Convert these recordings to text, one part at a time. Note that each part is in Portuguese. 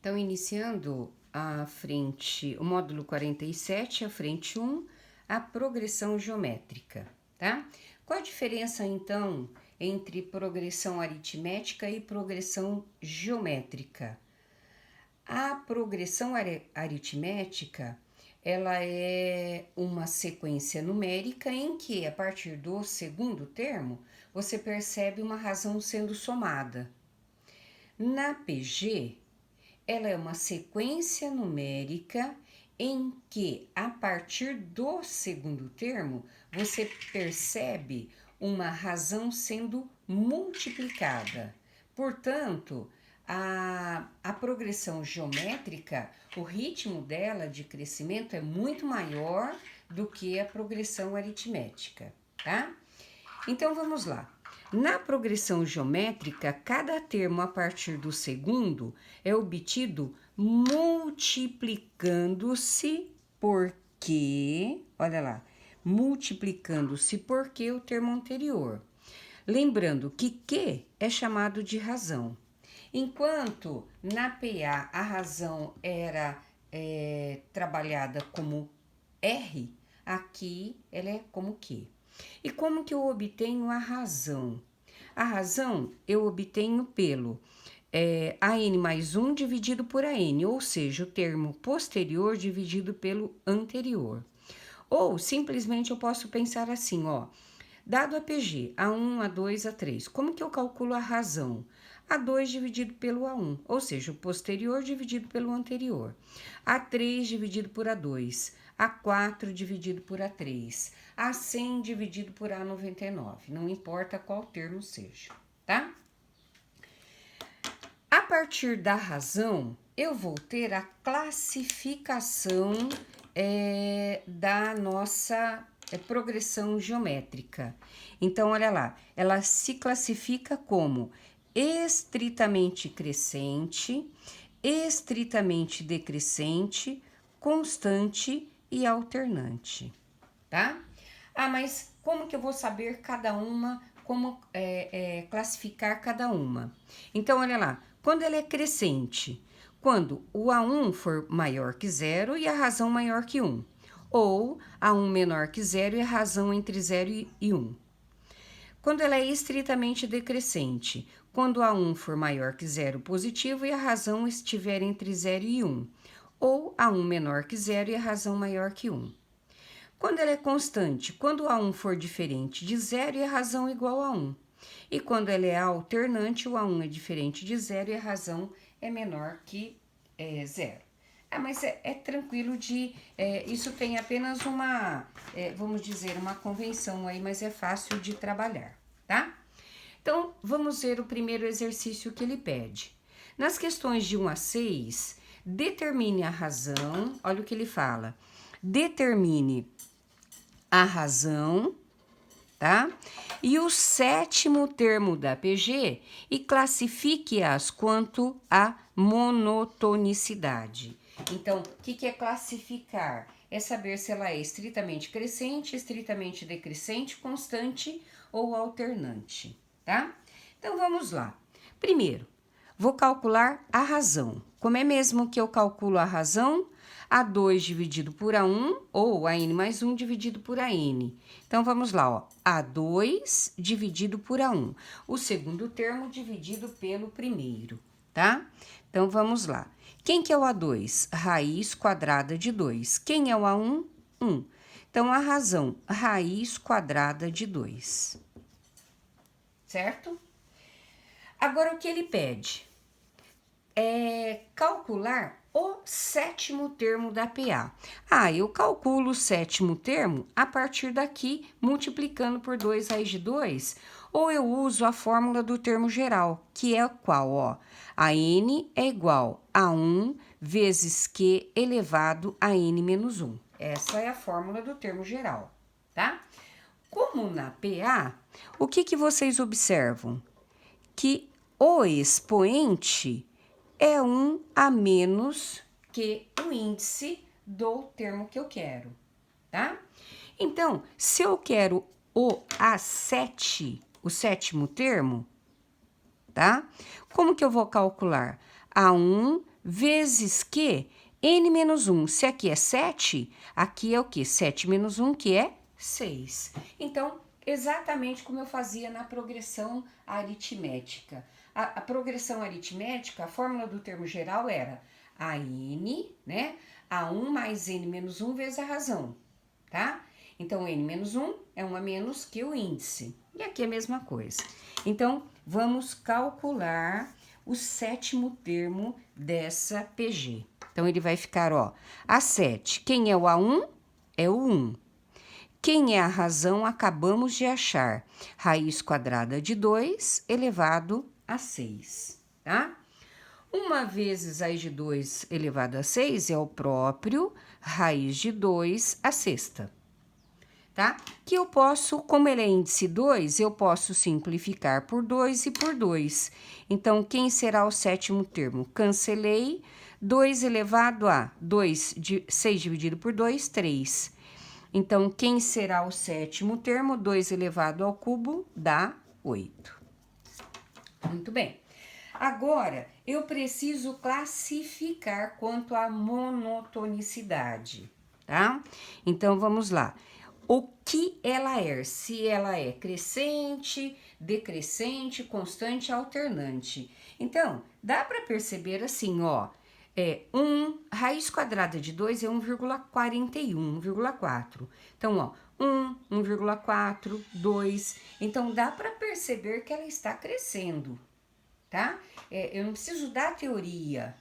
Então, iniciando a frente, o módulo 47, a frente 1, a progressão geométrica, tá? Qual a diferença, então, entre progressão aritmética e progressão geométrica? A progressão aritmética, ela é uma sequência numérica em que, a partir do segundo termo, você percebe uma razão sendo somada. Na PG, ela é uma sequência numérica em que, a partir do segundo termo, você percebe uma razão sendo multiplicada. Portanto, a progressão geométrica, o ritmo dela de crescimento é muito maior do que a progressão aritmética, tá? Então vamos lá. Na progressão geométrica, cada termo a partir do segundo é obtido multiplicando-se porque, olha lá, multiplicando-se porque o termo anterior. Lembrando que Q é chamado de razão. Enquanto na PA a razão era trabalhada como R, aqui ela é como Q. E como que eu obtenho a razão? A razão eu obtenho pelo AN mais 1 dividido por AN, ou seja, o termo posterior dividido pelo anterior. Ou simplesmente eu posso pensar assim, ó. Dado a PG, A1, A2, A3, como que eu calculo a razão? A2 dividido pelo A1, ou seja, o posterior dividido pelo anterior. A3 dividido por A2, A4 dividido por A3, A100 dividido por A99, não importa qual termo seja, tá? A partir da razão, eu vou ter a classificação da nossa progressão geométrica. Então, olha lá, ela se classifica como estritamente crescente, estritamente decrescente, constante e alternante, tá? Ah, mas como que eu vou saber cada uma, como classificar cada uma? Então, olha lá, quando ela é crescente, quando o A1 for maior que zero e a razão maior que 1, ou A1 menor que zero e a razão entre 0 e 1. Quando ela é estritamente decrescente, quando A1 for maior que zero positivo e a razão estiver entre 0 e 1, ou A1 menor que zero e a razão maior que 1. Quando ela é constante, quando o A1 for diferente de zero e a razão igual a 1. E quando ela é alternante, o A1 é diferente de zero e a razão é menor que zero. Ah, mas é tranquilo de... isso tem apenas uma, vamos dizer, uma convenção aí, mas é fácil de trabalhar, tá? Então, vamos ver o primeiro exercício que ele pede. Nas questões de 1 a 6, determine a razão, olha o que ele fala. Determine a razão, tá? E o sétimo termo da PG e classifique-as quanto à monotonicidade. Então, o que é classificar? É saber se ela é estritamente crescente, estritamente decrescente, constante ou alternante, tá? Então, vamos lá. Primeiro, vou calcular a razão. Como é mesmo que eu calculo a razão? A2 dividido por A1 ou AN mais 1 dividido por AN. Então, vamos lá, ó. A2 dividido por A1. O segundo termo dividido pelo primeiro, tá? Então, vamos lá. Quem que é o A2? Raiz quadrada de 2. Quem é o A1? 1. Então, a razão, raiz quadrada de 2. Certo? Agora, o que ele pede? É calcular o sétimo termo da PA. Ah, eu calculo o sétimo termo a partir daqui, multiplicando por 2 raiz de 2, ou eu uso a fórmula do termo geral, que é qual, ó? A n é igual a 1 vezes Q elevado a n menos 1. Essa é a fórmula do termo geral, tá? Como na PA, o que vocês observam? Que o expoente é 1 a menos que o índice do termo que eu quero, tá? Então, se eu quero o A7, o sétimo termo, tá? Como que eu vou calcular? A1 vezes que n menos 1. Se aqui é 7, aqui é o quê? 7 menos 1, que é 6. Então, exatamente como eu fazia na progressão aritmética. A progressão aritmética, a fórmula do termo geral era a n, né? A1 mais n menos 1 vezes a razão, tá? Então, n menos 1 é 1 a menos que o índice. E aqui é a mesma coisa. Então, vamos calcular o sétimo termo dessa PG. Então, ele vai ficar, ó, A7. Quem é o A1? É o 1. Quem é a razão? Acabamos de achar. Raiz quadrada de 2 elevado a 6, tá? 1 vezes raiz de 2 elevado a 6 é o próprio raiz de 2 a sexta, tá? Que eu posso, como ele é índice 2, eu posso simplificar por 2 e por 2. Então, quem será o sétimo termo? Cancelei. 2 elevado a 6 dividido por 2, 3. Então, quem será o sétimo termo? 2 elevado ao cubo dá 8. Muito bem. Agora, eu preciso classificar quanto à monotonicidade, tá? Então, vamos lá. O que ela é? Se ela é crescente, decrescente, constante, alternante. Então, dá para perceber assim, ó. Raiz quadrada de 2 é 1,41, 1,4. Então, ó, 1,4, 2. Então, dá para perceber que ela está crescendo, tá? Eu não preciso dar teoria.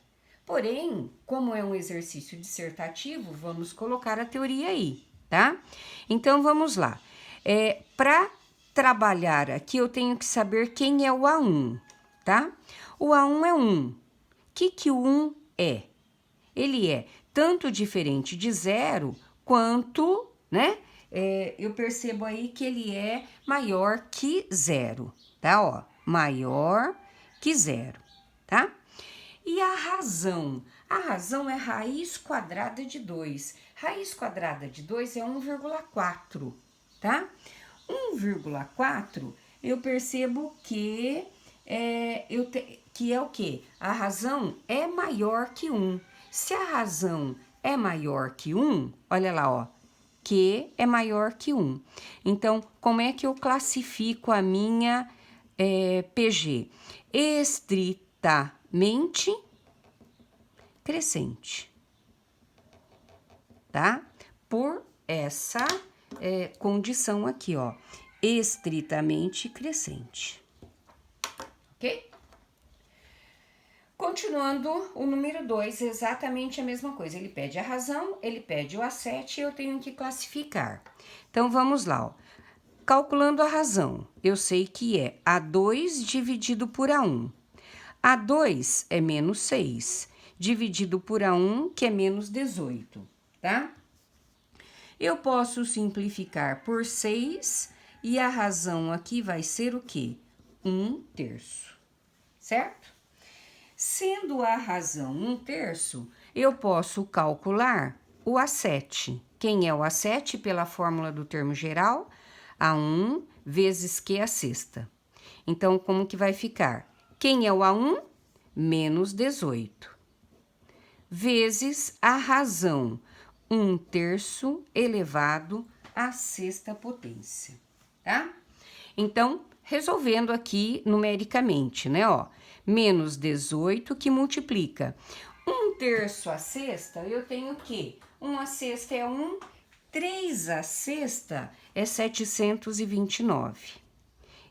Porém, como é um exercício dissertativo, vamos colocar a teoria aí, tá? Então, vamos lá. Para trabalhar aqui, eu tenho que saber quem é o A1, tá? O A1 é 1. O que o 1 é? Ele é tanto diferente de 0 quanto, né? Eu percebo aí que ele é maior que 0, tá? Ó, maior que 0, tá? E a razão? A razão é raiz quadrada de 2. Raiz quadrada de 2 é 1,4, tá? 1,4 eu percebo que que é o quê? A razão é maior que 1. Se a razão é maior que 1, olha lá, ó, que é maior que 1. Então, como é que eu classifico a minha PG? Estritamente crescente, tá? Por essa condição aqui, ó, estritamente crescente, ok? Continuando, o número 2, exatamente a mesma coisa. Ele pede a razão, ele pede o A7 e eu tenho que classificar. Então, vamos lá, ó. Calculando a razão, eu sei que é A2 dividido por A1. A2 é menos 6, dividido por A1, que é menos 18, tá? Eu posso simplificar por 6 e a razão aqui vai ser o quê? 1/3, certo? Sendo a razão 1/3, eu posso calcular o A7. Quem é o A7 pela fórmula do termo geral? A1 vezes Q a sexta. Então, como que vai ficar? Quem é o A1? Menos 18. Vezes a razão 1/3 elevado à sexta potência, tá? Então, resolvendo aqui numericamente, né, ó. Menos 18 que multiplica 1/3 a sexta, eu tenho o quê? 1 a sexta é 1, 3 a sexta é 729.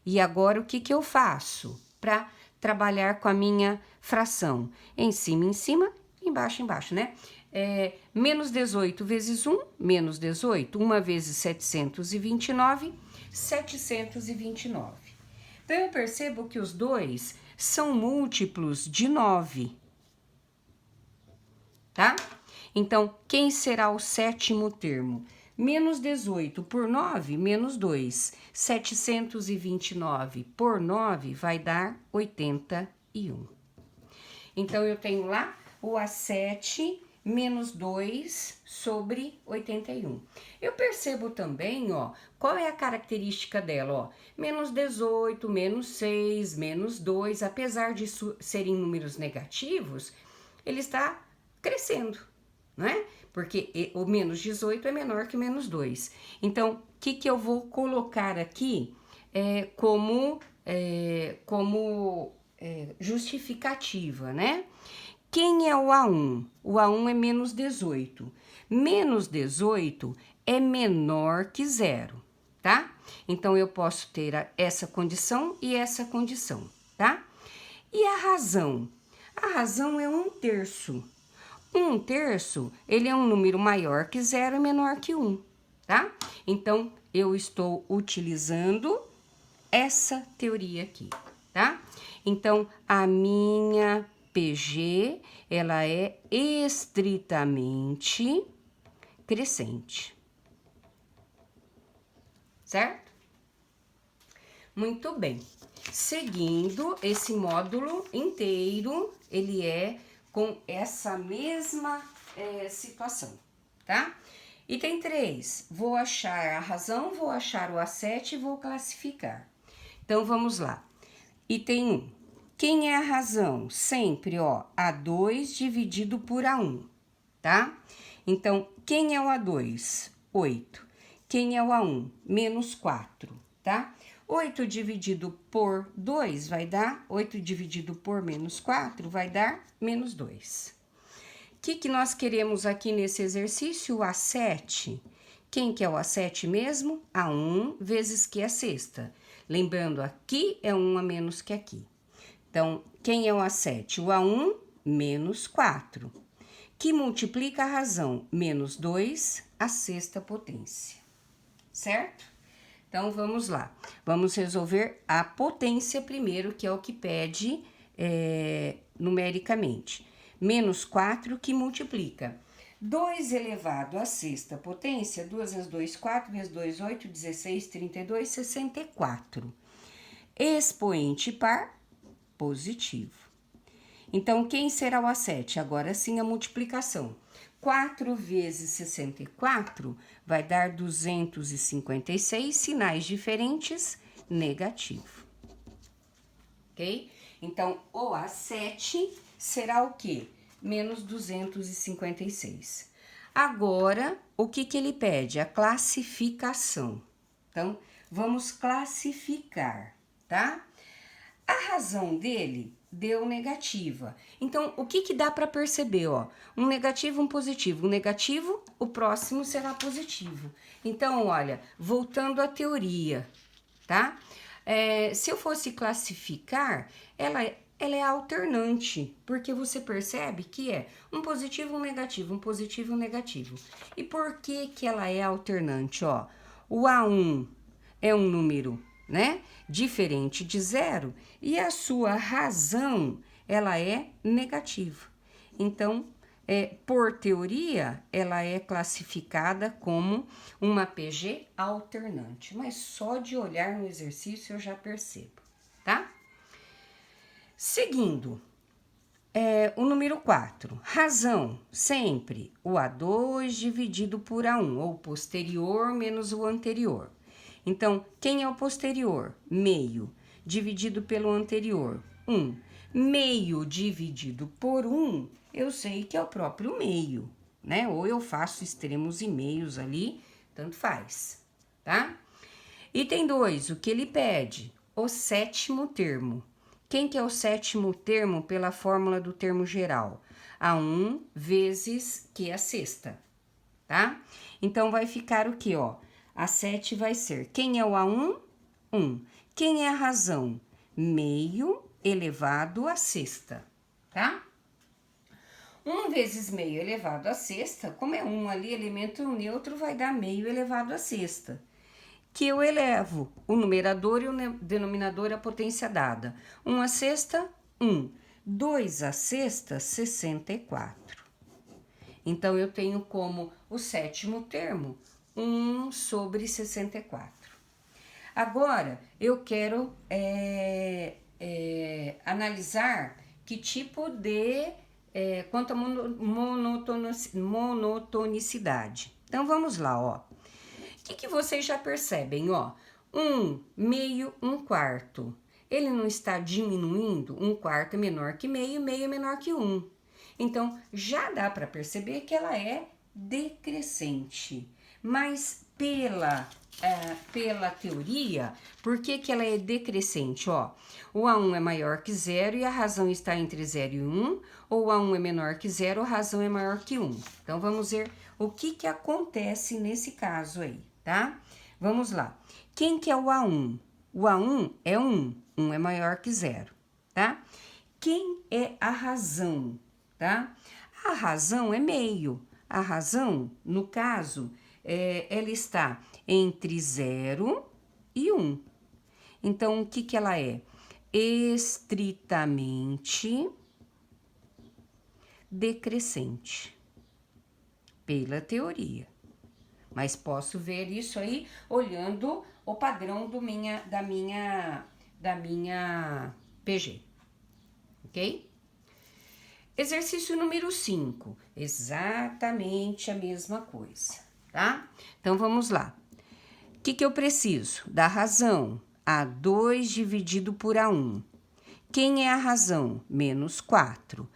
E agora, o que eu faço para trabalhar com a minha fração? Em cima, embaixo, né? Menos 18 vezes 1, menos 18. 1 vezes 729, 729. Então, eu percebo que os dois são múltiplos de 9, tá? Então, quem será o sétimo termo? Menos 18 por 9, menos 2. 729 por 9 vai dar 81. Então, eu tenho lá o A7 menos 2 sobre 81. Eu percebo também, ó, qual é a característica dela, ó. Menos 18, menos 6, menos 2, apesar de serem números negativos, ele está crescendo, né? Porque o menos 18 é menor que o menos 2. Então, o que eu vou colocar aqui como justificativa, né? Quem é o A1? O A1 é menos 18. Menos 18 é menor que zero, tá? Então, eu posso ter essa condição e essa condição, tá? E a razão? A razão é 1/3. 1/3, ele é um número maior que zero e menor que 1, tá? Então, eu estou utilizando essa teoria aqui, tá? Então, a minha PG, ela é estritamente crescente, certo? Muito bem. Seguindo, esse módulo inteiro, ele é com essa mesma situação, tá? Item 3, vou achar a razão, vou achar o A7 e vou classificar. Então, vamos lá. Item 1, quem é a razão? Sempre, ó, A2 dividido por A1, tá? Então, quem é o A2? 8. Quem é o A1? Menos 4, tá? 8 dividido por 2 vai dar, 8 dividido por menos 4 vai dar menos 2. O que nós queremos aqui nesse exercício? O A7. Quem que é o A7 mesmo? A1 vezes Q a sexta. Lembrando, aqui é 1 a menos que aqui. Então, quem é o A7? O A1 menos 4. Que multiplica a razão menos 2 a sexta potência. Certo? Então, vamos lá. Vamos resolver a potência primeiro, que é o que pede numericamente. Menos 4 que multiplica 2 elevado à sexta potência, 2 vezes 2, 4, vezes 2, 8, 16, 32, 64. Expoente par positivo. Então, quem será o A7? Agora sim a multiplicação. 4 vezes 64 vai dar 256, sinais diferentes, negativo. Ok? Então, o A7 será o quê? Menos 256. Agora, o que ele pede? A classificação. Então, vamos classificar, tá? A razão dele deu negativa. Então, o que dá para perceber, ó? Um negativo, um positivo. Um negativo, o próximo será positivo. Então, olha, voltando à teoria, tá? Se eu fosse classificar, ela é alternante, porque você percebe que é um positivo, um negativo, um positivo, um negativo. E por que ela é alternante, ó? O A1 é um número, né, diferente de zero, e a sua razão, ela é negativa. Então, por teoria, ela é classificada como uma PG alternante, mas só de olhar no exercício eu já percebo, tá? Seguindo, o número 4, razão, sempre o A2 dividido por A1, ou posterior menos o anterior. Então, quem é o posterior? Meio, dividido pelo anterior, 1. Meio dividido por 1, eu sei que é o próprio meio, né? Ou eu faço extremos e meios ali, tanto faz, tá? Item 2, o que ele pede? O sétimo termo. Quem que é o sétimo termo pela fórmula do termo geral? A1 vezes Q a sexta, tá? Então, vai ficar o que, ó? A7 vai ser, quem é o A1? 1. Quem é a razão? Meio elevado à sexta, tá? 1 vezes meio elevado à sexta, como é 1 ali, elemento neutro, vai dar meio elevado à sexta. Que eu elevo o numerador e o denominador à potência dada. 1 à sexta, 1. 2 à sexta, 64. Então, eu tenho como o sétimo termo 1 sobre 64. Agora, eu quero analisar que tipo de... quanto à monotonicidade. Então, vamos lá, ó. O que vocês já percebem, ó? 1, meio, 1/4. Ele não está diminuindo? 1/4 é menor que meio, meio é menor que 1. Então, já dá para perceber que ela é decrescente. Mas pela teoria, por que ela é decrescente? Ó, o A1 é maior que zero e a razão está entre 0 e 1, ou o A1 é menor que zero, a razão é maior que 1. Então, vamos ver o que acontece nesse caso aí, tá? Vamos lá. Quem que é o A1? O A1 é 1, 1 é maior que zero, tá? Quem é a razão, tá? A razão é meio. A razão, no caso, ela está entre 0 e 1. Então, o que ela é? Estritamente decrescente, pela teoria. Mas posso ver isso aí olhando o padrão da minha PG, ok? Exercício número 5, exatamente a mesma coisa, tá? Então, vamos lá. O que eu preciso? Da razão, A2 dividido por A1. Quem é a razão? Menos 4.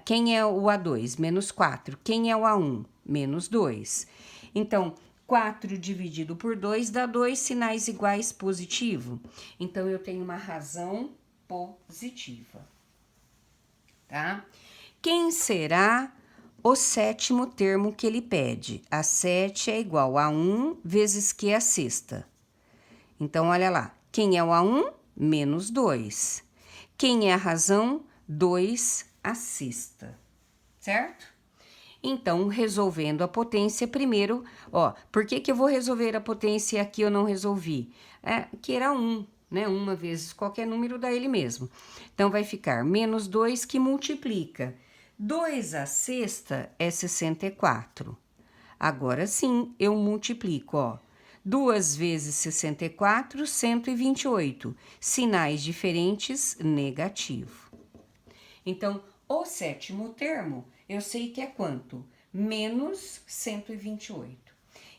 Quem é o A2? Menos 4. Quem é o A1? Menos 2. Então, 4 dividido por 2 dá 2 sinais iguais positivo. Então, eu tenho uma razão positiva, tá? Quem será o sétimo termo que ele pede? A 7 é igual a 1 vezes que a sexta. Então, olha lá. Quem é o A1? Menos 2. Quem é a razão? 2 a sexta, certo? Então, resolvendo a potência primeiro, ó, por que eu vou resolver a potência e aqui eu não resolvi? Que era 1, né? 1 vezes qualquer número dá ele mesmo. Então, vai ficar menos 2 que multiplica. 2 a sexta é 64. Agora sim, eu multiplico, ó. 2 vezes 64, 128. Sinais diferentes, negativo. Então, o sétimo termo, eu sei que é quanto? Menos 128.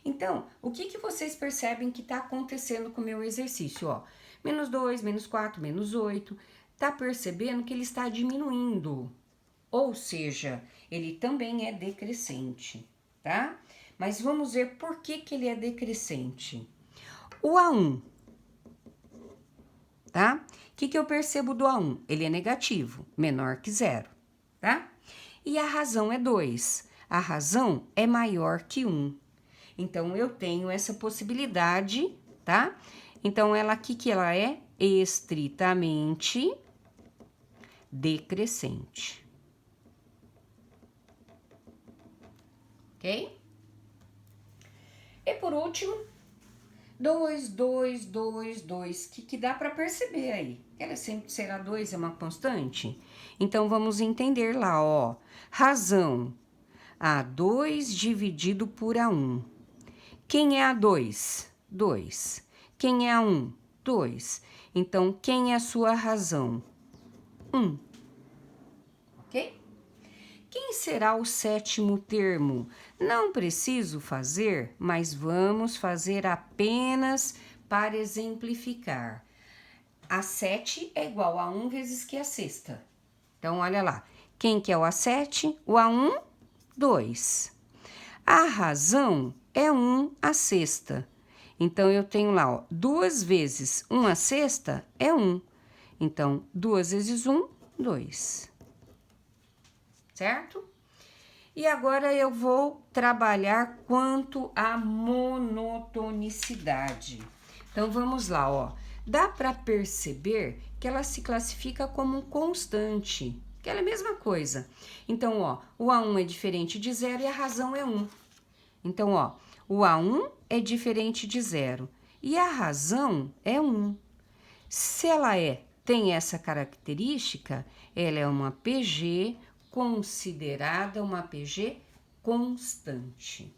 Então, o que vocês percebem que está acontecendo com o meu exercício? Ó, menos 2, menos 4, menos 8. Tá percebendo que ele está diminuindo. Ou seja, ele também é decrescente, tá? Mas vamos ver por que ele é decrescente. O A1, tá? O que eu percebo do A1? Ele é negativo, menor que zero, tá? E a razão é 2. A razão é maior que 1. Então, eu tenho essa possibilidade, tá? Então, ela aqui que ela é estritamente decrescente. Ok? E por último, 2, 2, 2, 2, que dá para perceber aí. Ela sempre será 2, é uma constante? Então, vamos entender lá, ó. Razão, A2 dividido por A1. Quem é A2? 2. Quem é A1? 2. Então, quem é a sua razão? 1. Ok? Quem será o sétimo termo? Não preciso fazer, mas vamos fazer apenas para exemplificar. A 7 é igual a 1 vezes que a sexta. Então, olha lá. Quem que é o A7? O A1, 2. A razão é 1 a sexta. Então, eu tenho lá, ó, 2 vezes 1 a sexta é 1. Então, 2 vezes 1, 2. Certo? E agora eu vou trabalhar quanto à monotonicidade. Então, vamos lá, ó. Dá para perceber que ela se classifica como um constante, que ela é a mesma coisa. Então, ó, o A1 é diferente de zero e a razão é 1. Então, ó, o A1 é diferente de zero e a razão é 1. Se ela tem essa característica, ela é uma PG considerada uma PG constante.